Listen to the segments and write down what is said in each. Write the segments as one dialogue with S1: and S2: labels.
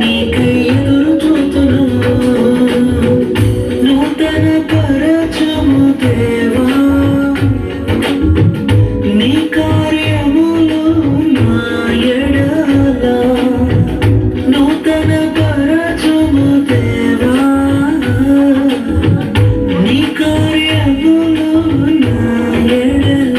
S1: నీకై ఎదురు చూతును నూతన పరచము దేవా నీ కార్యములు నా ఎడల నూతన పరచము దేవా నీ కార్యములు నా ఎడల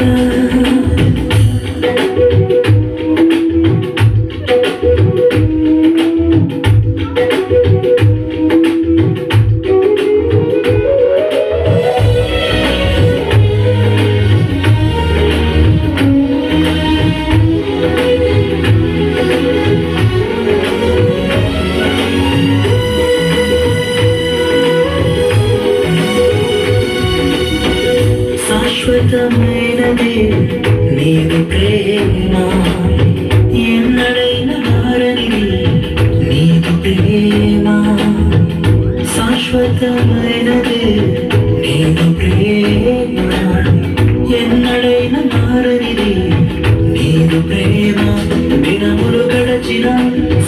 S1: శాశ్వతమైనది నీవు ప్రేమ ఎన్నడైనా మారనిది నీవు ప్రేమ శాశ్వతమైనది నీవు ప్రేమ ఎన్నడైనా మారనిది నీవు ప్రేమ దినములు గడచిన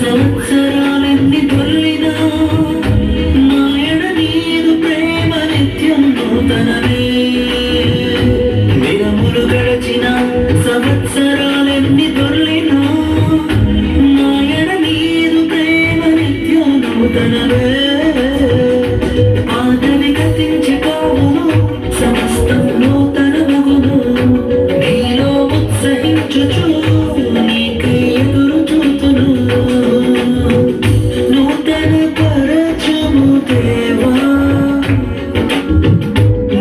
S1: సంవత్సరాలెన్ని దొర్లినా నాయన నీదు ప్రేమ నిత్యం నూతనమే సంవత్సరాలెన్ని దొర్లినా నాయన నీదు ప్రేమ నిత్యం నూతనమే ఆదవి గతించిపోవును సమస్తం నూతనమగును నీలో ఉత్సహించుచు నీకై ఎదురు చూతును నూతన పరచము దేవా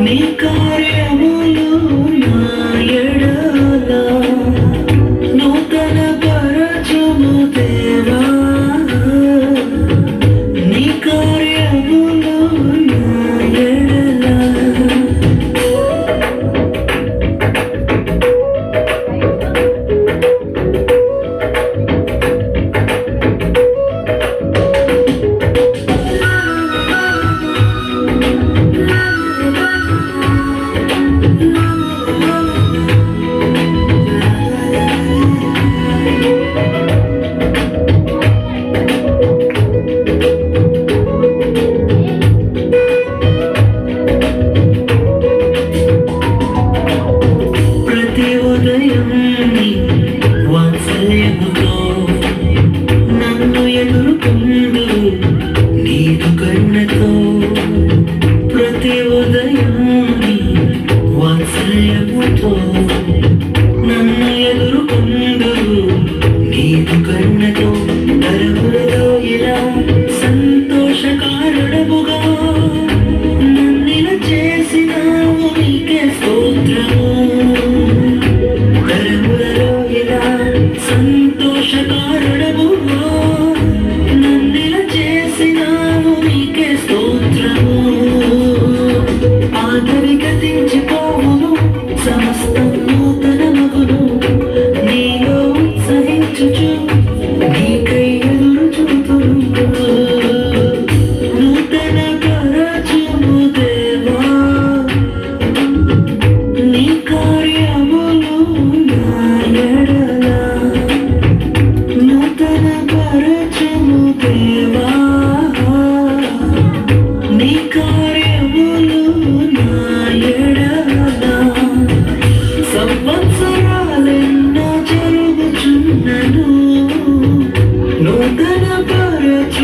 S1: నీ కార్యములు నా ఎడల నూతన పరచము దేవా నీ కార్యములు నా ఎడల వాత్సల్యముతో నన్ను ఎదుర్కొందు నీదు కరుణతో ప్రతి ఉదయం వాత్సల్యముతో నన్ను ఎదుర్కొందు నీదు కరుణతో తరములలో ఇలా సంతోషకారుడముగా నన్నిలా చేసినావు నీకే స్తోత్రము సంతోషకారుడముగా నన్నిలా చేసినావు నీకే స్తోత్రము ఆదవి గతించిపోవును సమస్తం నూతనమగును నీలో ఉత్సహించుచు నీకై ఎదురు చూతును నూతన పరచము దేవా నీ కార్యములు నా ఎడల నూతన పరచము దేవా నీ కార్యములు నా ఎడల సంవత్సరాలెన్నో జరుగుచున్నను నూతన పరచము